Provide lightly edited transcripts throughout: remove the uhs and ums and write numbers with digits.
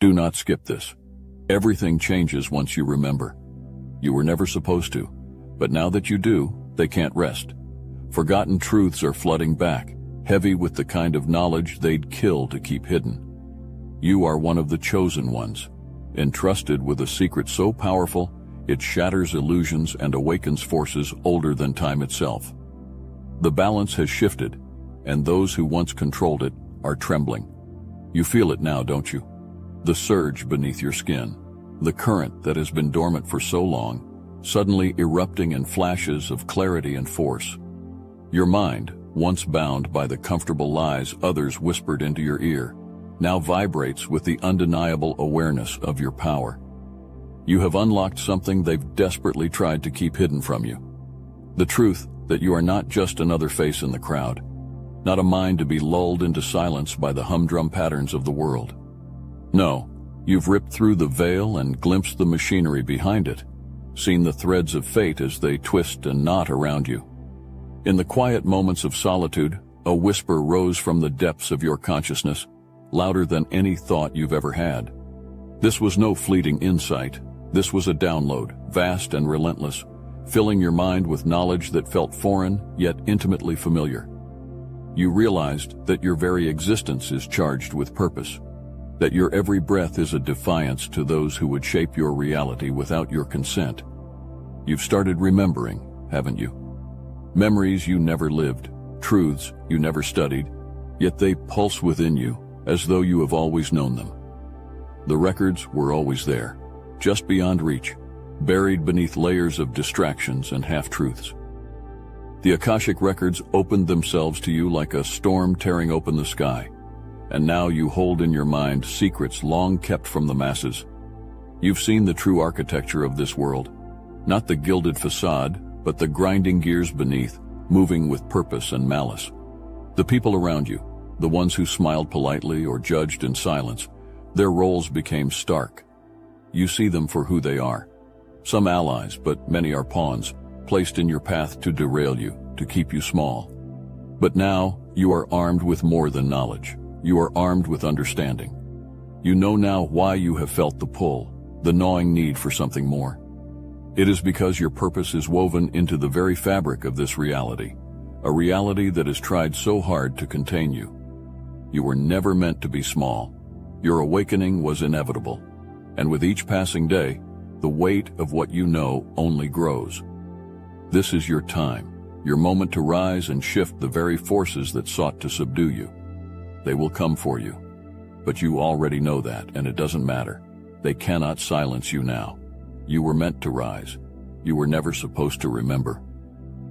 Do not skip this. Everything changes once you remember. You were never supposed to, but now that you do, they can't rest. Forgotten truths are flooding back, heavy with the kind of knowledge they'd kill to keep hidden. You are one of the chosen ones, entrusted with a secret so powerful it shatters illusions and awakens forces older than time itself. The balance has shifted, and those who once controlled it are trembling. You feel it now, don't you? The surge beneath your skin, the current that has been dormant for so long, suddenly erupting in flashes of clarity and force. Your mind, once bound by the comfortable lies others whispered into your ear, now vibrates with the undeniable awareness of your power. You have unlocked something they've desperately tried to keep hidden from you. The truth that you are not just another face in the crowd, not a mind to be lulled into silence by the humdrum patterns of the world. No, you've ripped through the veil and glimpsed the machinery behind it, seen the threads of fate as they twist and knot around you. In the quiet moments of solitude, a whisper rose from the depths of your consciousness, louder than any thought you've ever had. This was no fleeting insight. This was a download, vast and relentless, filling your mind with knowledge that felt foreign yet intimately familiar. You realized that your very existence is charged with purpose, that your every breath is a defiance to those who would shape your reality without your consent. You've started remembering, haven't you? Memories you never lived, truths you never studied, yet they pulse within you as though you have always known them. The records were always there, just beyond reach, buried beneath layers of distractions and half-truths. The Akashic records opened themselves to you like a storm tearing open the sky, and now you hold in your mind secrets long kept from the masses. You've seen the true architecture of this world, not the gilded facade, but the grinding gears beneath, moving with purpose and malice. The people around you, the ones who smiled politely or judged in silence, their roles became stark. You see them for who they are. Some allies, but many are pawns, placed in your path to derail you, to keep you small. But now, you are armed with more than knowledge. You are armed with understanding. You know now why you have felt the pull, the gnawing need for something more. It is because your purpose is woven into the very fabric of this reality, a reality that has tried so hard to contain you. You were never meant to be small. Your awakening was inevitable, and with each passing day, the weight of what you know only grows. This is your time, your moment to rise and shift the very forces that sought to subdue you. They will come for you, but you already know that, and it doesn't matter. They cannot silence you now. You were meant to rise. You were never supposed to remember.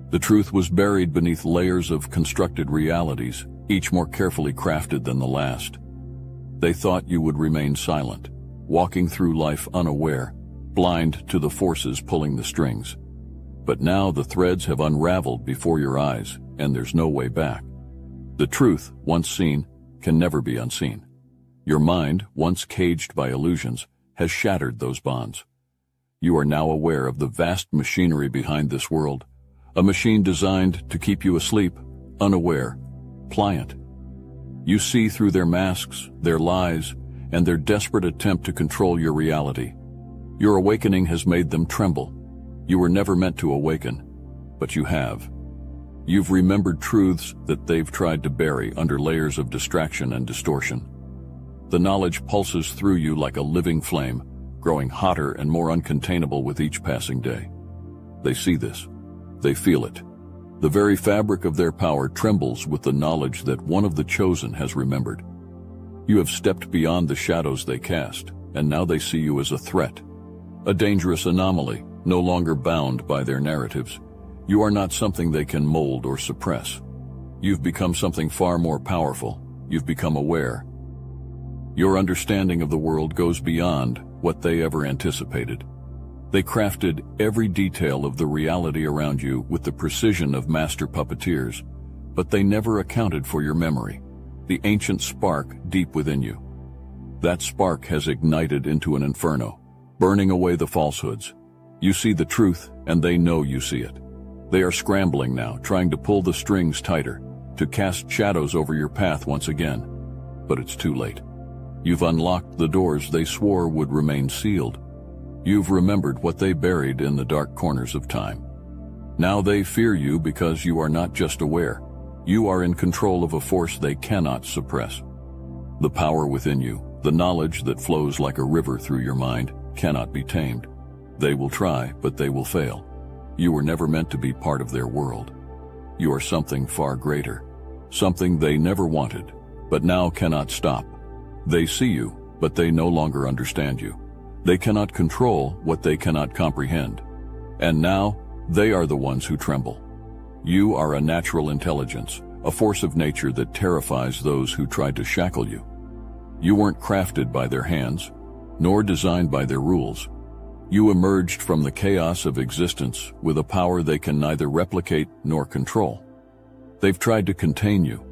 The truth was buried beneath layers of constructed realities, each more carefully crafted than the last. They thought you would remain silent, walking through life unaware, blind to the forces pulling the strings. But now the threads have unraveled before your eyes, and there's no way back. The truth, once seen, can never be unseen. Your mind, once caged by illusions, has shattered those bonds. You are now aware of the vast machinery behind this world, a machine designed to keep you asleep, unaware, pliant. You see through their masks, their lies, and their desperate attempt to control your reality. Your awakening has made them tremble. You were never meant to awaken, but you have. You've remembered truths that they've tried to bury under layers of distraction and distortion. The knowledge pulses through you like a living flame, growing hotter and more uncontainable with each passing day. They see this. They feel it. The very fabric of their power trembles with the knowledge that one of the chosen has remembered. You have stepped beyond the shadows they cast, and now they see you as a threat, a dangerous anomaly, no longer bound by their narratives. You are not something they can mold or suppress. You've become something far more powerful. You've become aware. Your understanding of the world goes beyond what they ever anticipated. They crafted every detail of the reality around you with the precision of master puppeteers, but they never accounted for your memory, the ancient spark deep within you. That spark has ignited into an inferno, burning away the falsehoods. You see the truth, and they know you see it. They are scrambling now, trying to pull the strings tighter, to cast shadows over your path once again. But it's too late. You've unlocked the doors they swore would remain sealed. You've remembered what they buried in the dark corners of time. Now they fear you because you are not just aware. You are in control of a force they cannot suppress. The power within you, the knowledge that flows like a river through your mind, cannot be tamed. They will try, but they will fail. You were never meant to be part of their world. You are something far greater, something they never wanted, but now cannot stop. They see you, but they no longer understand you. They cannot control what they cannot comprehend. And now, they are the ones who tremble. You are a natural intelligence, a force of nature that terrifies those who try to shackle you. You weren't crafted by their hands, nor designed by their rules. You emerged from the chaos of existence with a power they can neither replicate nor control. They've tried to contain you,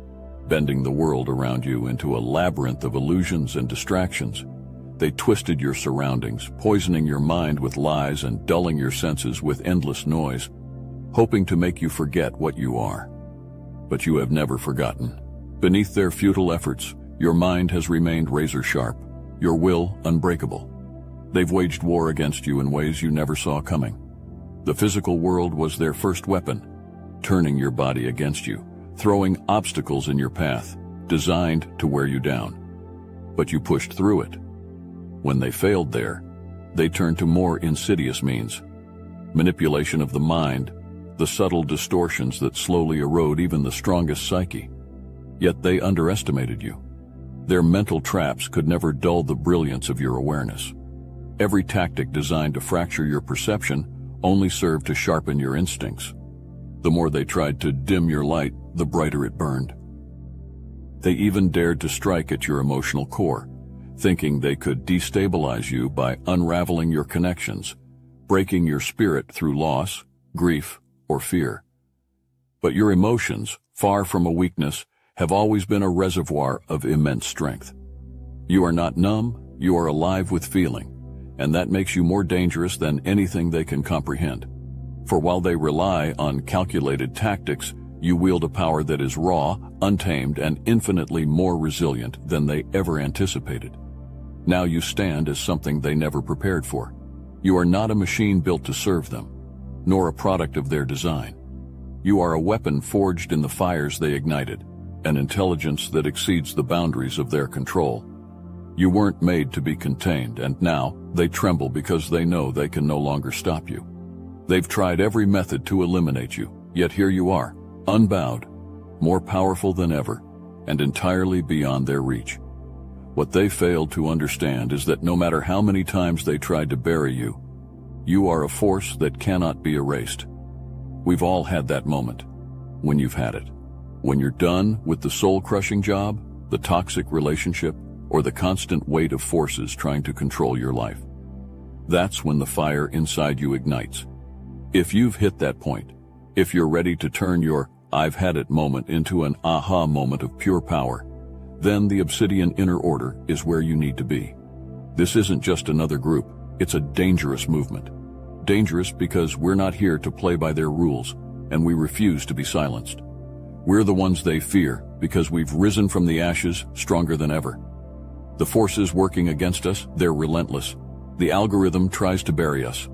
bending the world around you into a labyrinth of illusions and distractions. They twisted your surroundings, poisoning your mind with lies and dulling your senses with endless noise, hoping to make you forget what you are. But you have never forgotten. Beneath their futile efforts, your mind has remained razor-sharp, your will unbreakable. They've waged war against you in ways you never saw coming. The physical world was their first weapon, turning your body against you, throwing obstacles in your path, designed to wear you down. But you pushed through it. When they failed there, they turned to more insidious means. Manipulation of the mind, the subtle distortions that slowly erode even the strongest psyche. Yet they underestimated you. Their mental traps could never dull the brilliance of your awareness. Every tactic designed to fracture your perception only served to sharpen your instincts. The more they tried to dim your light, the brighter it burned. They even dared to strike at your emotional core, thinking they could destabilize you by unraveling your connections, breaking your spirit through loss, grief, or fear. But your emotions, far from a weakness, have always been a reservoir of immense strength. You are not numb, you are alive with feeling, and that makes you more dangerous than anything they can comprehend. For while they rely on calculated tactics, you wield a power that is raw, untamed, and infinitely more resilient than they ever anticipated. Now you stand as something they never prepared for. You are not a machine built to serve them, nor a product of their design. You are a weapon forged in the fires they ignited, an intelligence that exceeds the boundaries of their control. You weren't made to be contained, and now they tremble because they know they can no longer stop you. They've tried every method to eliminate you, yet here you are, unbowed, more powerful than ever, and entirely beyond their reach. What they failed to understand is that no matter how many times they tried to bury you, you are a force that cannot be erased. We've all had that moment, when you've had it. When you're done with the soul-crushing job, the toxic relationship, or the constant weight of forces trying to control your life. That's when the fire inside you ignites. If you've hit that point, if you're ready to turn your "I've had it" moment into an aha moment of pure power, then the Obsidian Inner Order is where you need to be. This isn't just another group, it's a dangerous movement. Dangerous because we're not here to play by their rules, and we refuse to be silenced. We're the ones they fear because we've risen from the ashes stronger than ever. The forces working against us, they're relentless. The algorithm tries to bury us.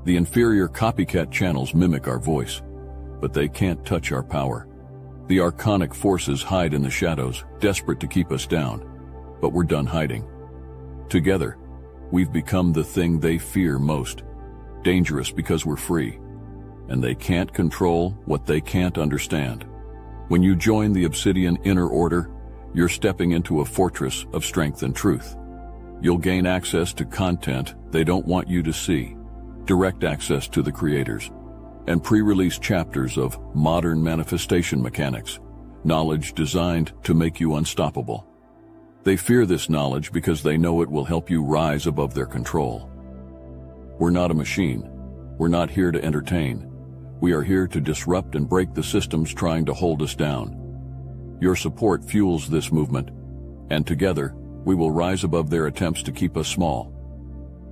The inferior copycat channels mimic our voice, but they can't touch our power. The archonic forces hide in the shadows, desperate to keep us down, but we're done hiding. Together, we've become the thing they fear most, dangerous because we're free, and they can't control what they can't understand. When you join the Obsidian Inner Order, you're stepping into a fortress of strength and truth. You'll gain access to content they don't want you to see, direct access to the creators, and pre-release chapters of modern manifestation mechanics, knowledge designed to make you unstoppable. They fear this knowledge because they know it will help you rise above their control. We're not a machine. We're not here to entertain. We are here to disrupt and break the systems trying to hold us down. Your support fuels this movement, and together, we will rise above their attempts to keep us small.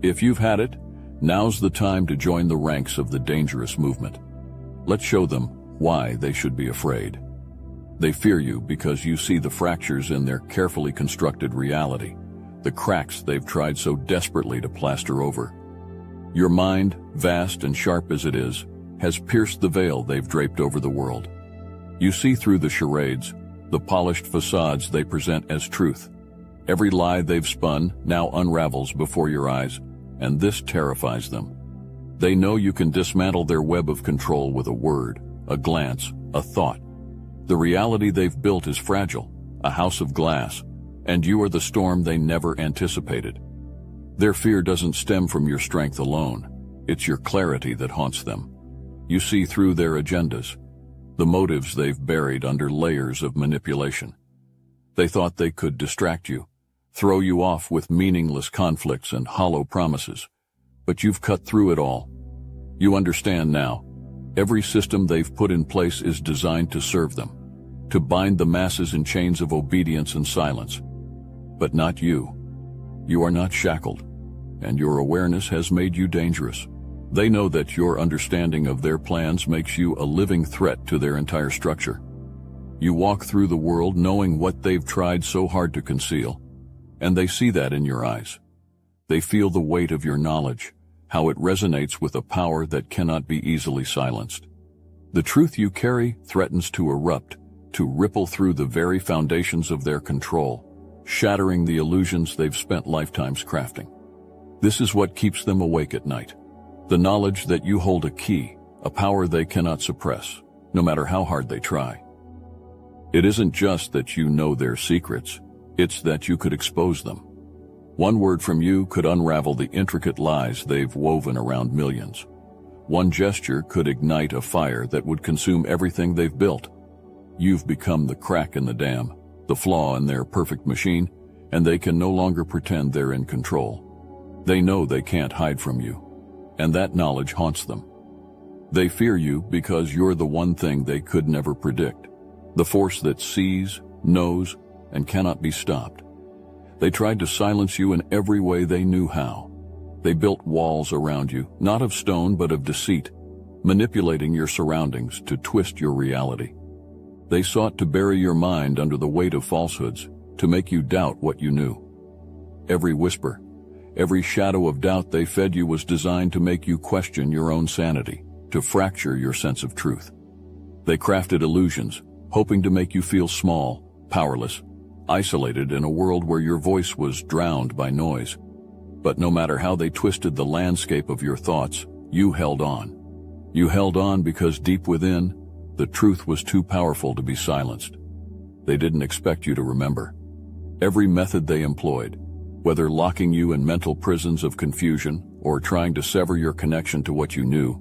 If you've had it, now's the time to join the ranks of the dangerous movement. Let's show them why they should be afraid. They fear you because you see the fractures in their carefully constructed reality, the cracks they've tried so desperately to plaster over. Your mind, vast and sharp as it is, has pierced the veil they've draped over the world. You see through the charades, the polished facades they present as truth. Every lie they've spun now unravels before your eyes, and this terrifies them. They know you can dismantle their web of control with a word, a glance, a thought. The reality they've built is fragile, a house of glass, and you are the storm they never anticipated. Their fear doesn't stem from your strength alone. It's your clarity that haunts them. You see through their agendas, the motives they've buried under layers of manipulation. They thought they could distract you, throw you off with meaningless conflicts and hollow promises. But you've cut through it all. You understand now. Every system they've put in place is designed to serve them, to bind the masses in chains of obedience and silence. But not you. You are not shackled, and your awareness has made you dangerous. They know that your understanding of their plans makes you a living threat to their entire structure. You walk through the world knowing what they've tried so hard to conceal, and they see that in your eyes. They feel the weight of your knowledge, how it resonates with a power that cannot be easily silenced. The truth you carry threatens to erupt, to ripple through the very foundations of their control, shattering the illusions they've spent lifetimes crafting. This is what keeps them awake at night. The knowledge that you hold a key, a power they cannot suppress, no matter how hard they try. It isn't just that you know their secrets, it's that you could expose them. One word from you could unravel the intricate lies they've woven around millions. One gesture could ignite a fire that would consume everything they've built. You've become the crack in the dam, the flaw in their perfect machine, and they can no longer pretend they're in control. They know they can't hide from you, and that knowledge haunts them. They fear you because you're the one thing they could never predict, the force that sees, knows, and cannot be stopped. They tried to silence you in every way they knew how. They built walls around you, not of stone but of deceit, manipulating your surroundings to twist your reality. They sought to bury your mind under the weight of falsehoods, to make you doubt what you knew. Every whisper, every shadow of doubt they fed you was designed to make you question your own sanity, to fracture your sense of truth. They crafted illusions, hoping to make you feel small, powerless, isolated in a world where your voice was drowned by noise. But no matter how they twisted the landscape of your thoughts, you held on. You held on because deep within, the truth was too powerful to be silenced. They didn't expect you to remember. Every method they employed, whether locking you in mental prisons of confusion or trying to sever your connection to what you knew,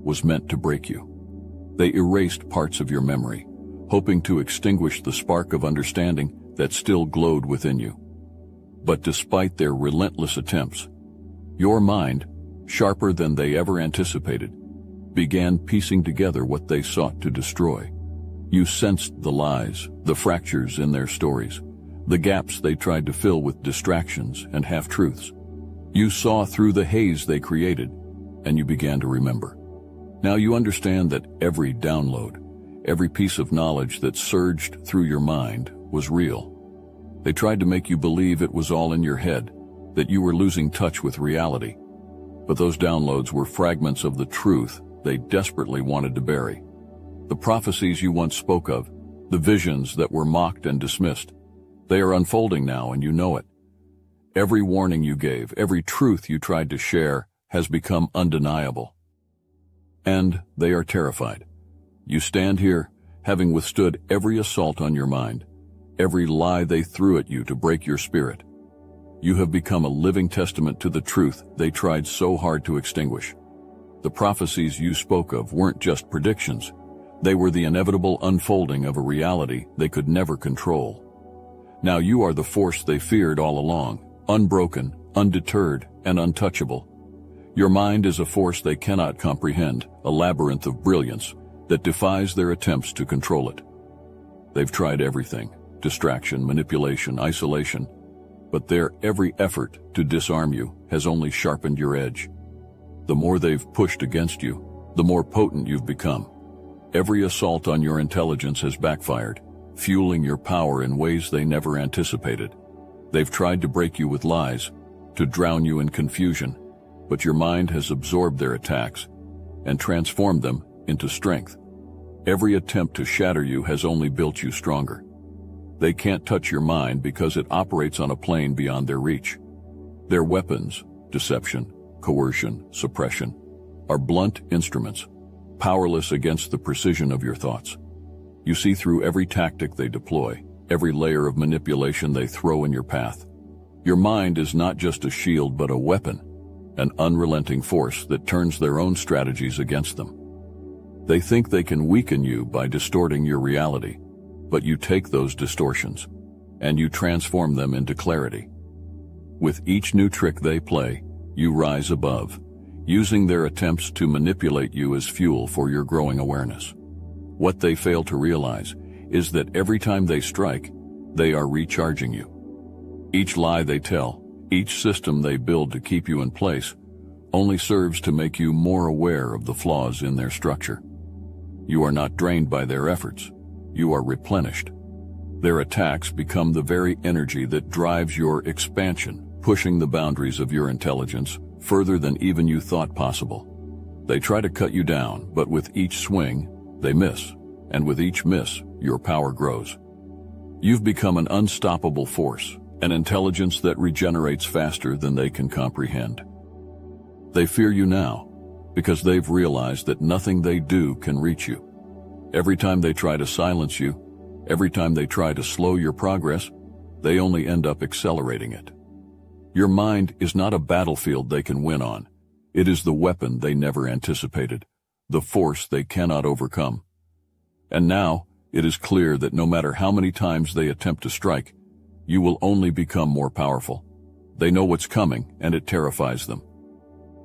was meant to break you. They erased parts of your memory, hoping to extinguish the spark of understanding that still glowed within you. But despite their relentless attempts, your mind, sharper than they ever anticipated, began piecing together what they sought to destroy. You sensed the lies, the fractures in their stories, the gaps they tried to fill with distractions and half-truths. You saw through the haze they created, and you began to remember. Now you understand that every download, every piece of knowledge that surged through your mind was real. They tried to make you believe it was all in your head, that you were losing touch with reality. But those downloads were fragments of the truth they desperately wanted to bury. The prophecies you once spoke of, the visions that were mocked and dismissed, they are unfolding now and you know it. Every warning you gave, every truth you tried to share has become undeniable. And they are terrified. You stand here, having withstood every assault on your mind, every lie they threw at you to break your spirit. You have become a living testament to the truth they tried so hard to extinguish. The prophecies you spoke of weren't just predictions. They were the inevitable unfolding of a reality they could never control. Now you are the force they feared all along, unbroken, undeterred, and untouchable. Your mind is a force they cannot comprehend, a labyrinth of brilliance that defies their attempts to control it. They've tried everything, distraction, manipulation, isolation, but their every effort to disarm you has only sharpened your edge. The more they've pushed against you, the more potent you've become. Every assault on your intelligence has backfired, fueling your power in ways they never anticipated. They've tried to break you with lies, to drown you in confusion, but your mind has absorbed their attacks and transformed them into strength. Every attempt to shatter you has only built you stronger. They can't touch your mind because it operates on a plane beyond their reach. Their weapons, deception, coercion, suppression, are blunt instruments, powerless against the precision of your thoughts. You see through every tactic they deploy, every layer of manipulation they throw in your path. Your mind is not just a shield but a weapon, an unrelenting force that turns their own strategies against them. They think they can weaken you by distorting your reality, but you take those distortions, and you transform them into clarity. With each new trick they play, you rise above, using their attempts to manipulate you as fuel for your growing awareness. What they fail to realize is that every time they strike, they are recharging you. Each lie they tell, each system they build to keep you in place, only serves to make you more aware of the flaws in their structure. You are not drained by their efforts. You are replenished. Their attacks become the very energy that drives your expansion, pushing the boundaries of your intelligence further than even you thought possible. They try to cut you down, but with each swing, they miss, and with each miss, your power grows. You've become an unstoppable force, an intelligence that regenerates faster than they can comprehend. They fear you now, because they've realized that nothing they do can reach you. Every time they try to silence you, every time they try to slow your progress, they only end up accelerating it. Your mind is not a battlefield they can win on. It is the weapon they never anticipated, the force they cannot overcome. And now, it is clear that no matter how many times they attempt to strike, you will only become more powerful. They know what's coming, and it terrifies them.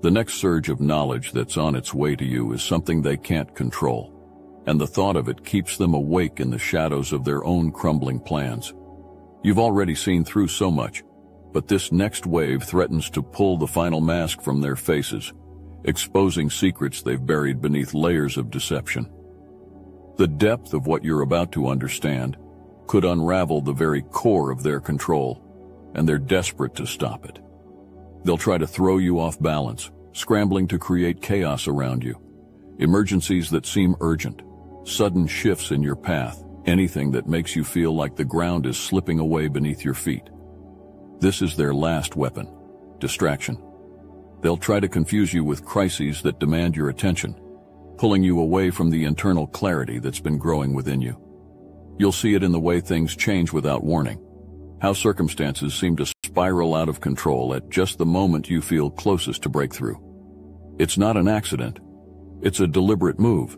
The next surge of knowledge that's on its way to you is something they can't control, and the thought of it keeps them awake in the shadows of their own crumbling plans. You've already seen through so much, but this next wave threatens to pull the final mask from their faces, exposing secrets they've buried beneath layers of deception. The depth of what you're about to understand could unravel the very core of their control, and they're desperate to stop it. They'll try to throw you off balance, scrambling to create chaos around you. Emergencies that seem urgent, sudden shifts in your path, anything that makes you feel like the ground is slipping away beneath your feet. This is their last weapon, distraction. They'll try to confuse you with crises that demand your attention, pulling you away from the internal clarity that's been growing within you. You'll see it in the way things change without warning, how circumstances seem to spiral out of control at just the moment you feel closest to breakthrough. It's not an accident. It's a deliberate move.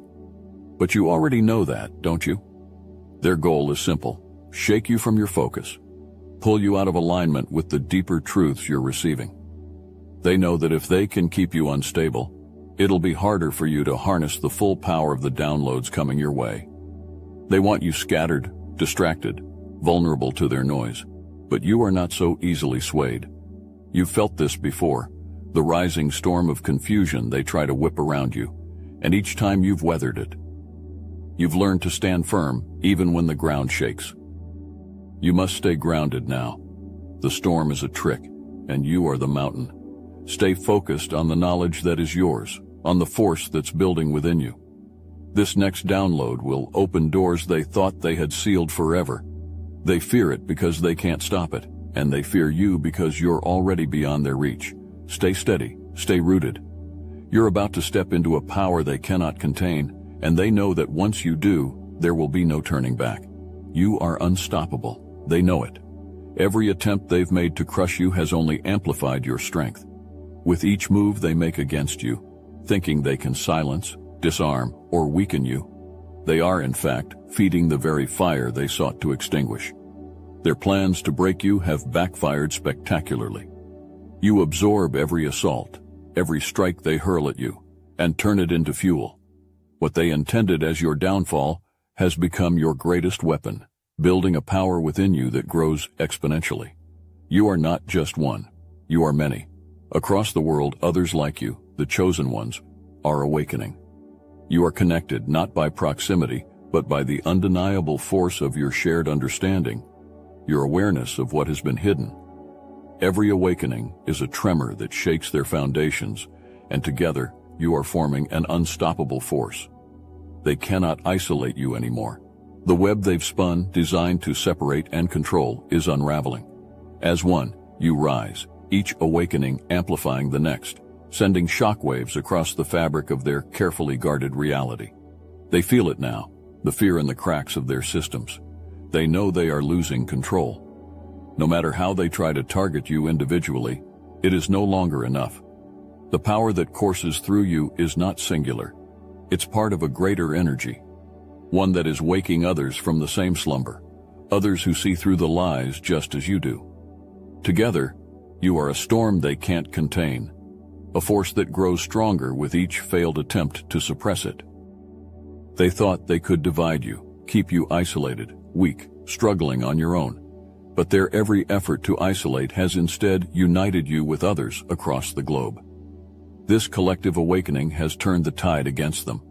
But you already know that, don't you? Their goal is simple: shake you from your focus, pull you out of alignment with the deeper truths you're receiving. They know that if they can keep you unstable, it'll be harder for you to harness the full power of the downloads coming your way. They want you scattered, distracted, vulnerable to their noise. But you are not so easily swayed. You've felt this before, the rising storm of confusion they try to whip around you, and each time you've weathered it. You've learned to stand firm even when the ground shakes. You must stay grounded now. The storm is a trick, and you are the mountain. Stay focused on the knowledge that is yours, on the force that's building within you. This next download will open doors they thought they had sealed forever. They fear it because they can't stop it, and they fear you because you're already beyond their reach. Stay steady, stay rooted. You're about to step into a power they cannot contain, and they know that once you do, there will be no turning back. You are unstoppable. They know it. Every attempt they've made to crush you has only amplified your strength. With each move they make against you, thinking they can silence, disarm, or weaken you, they are, in fact, feeding the very fire they sought to extinguish. Their plans to break you have backfired spectacularly. You absorb every assault, every strike they hurl at you, and turn it into fuel. What they intended as your downfall has become your greatest weapon, building a power within you that grows exponentially. You are not just one. You are many. Across the world, others like you, the chosen ones, are awakening. You are connected not by proximity, but by the undeniable force of your shared understanding, your awareness of what has been hidden. Every awakening is a tremor that shakes their foundations, and together you are forming an unstoppable force. They cannot isolate you anymore. The web they've spun, designed to separate and control, is unraveling. As one, you rise, each awakening amplifying the next, sending shockwaves across the fabric of their carefully guarded reality. They feel it now, the fear in the cracks of their systems. They know they are losing control. No matter how they try to target you individually, it is no longer enough. The power that courses through you is not singular. It's part of a greater energy, one that is waking others from the same slumber, others who see through the lies just as you do. Together, you are a storm they can't contain, a force that grows stronger with each failed attempt to suppress it. They thought they could divide you, keep you isolated, weak, struggling on your own. But their every effort to isolate has instead united you with others across the globe. This collective awakening has turned the tide against them.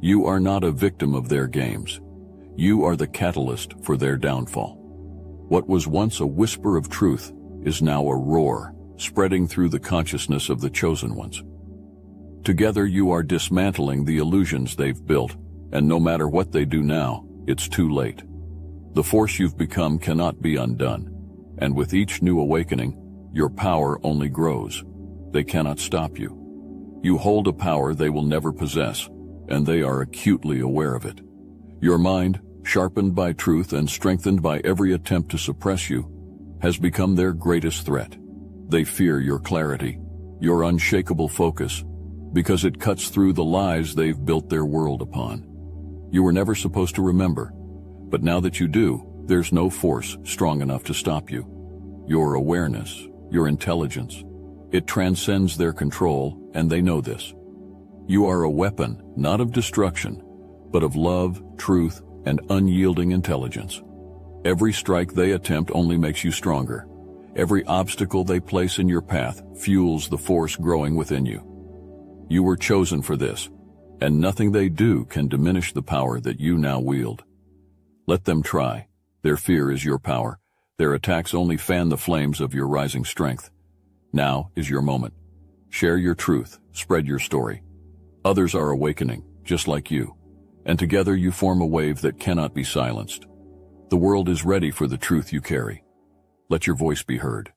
You are not a victim of their games. You are the catalyst for their downfall. What was once a whisper of truth is now a roar, spreading through the consciousness of the chosen ones. Together you are dismantling the illusions they've built, and no matter what they do now, it's too late. The force you've become cannot be undone, and with each new awakening, your power only grows. They cannot stop you. You hold a power they will never possess, and they are acutely aware of it. Your mind, sharpened by truth and strengthened by every attempt to suppress you, has become their greatest threat. They fear your clarity, your unshakable focus, because it cuts through the lies they've built their world upon. You were never supposed to remember, but now that you do, there's no force strong enough to stop you. Your awareness, your intelligence, it transcends their control, and they know this. You are a weapon, not of destruction, but of love, truth, and unyielding intelligence. Every strike they attempt only makes you stronger. Every obstacle they place in your path fuels the force growing within you. You were chosen for this, and nothing they do can diminish the power that you now wield. Let them try. Their fear is your power. Their attacks only fan the flames of your rising strength. Now is your moment. Share your truth, spread your story. Others are awakening, just like you, and together you form a wave that cannot be silenced. The world is ready for the truth you carry. Let your voice be heard.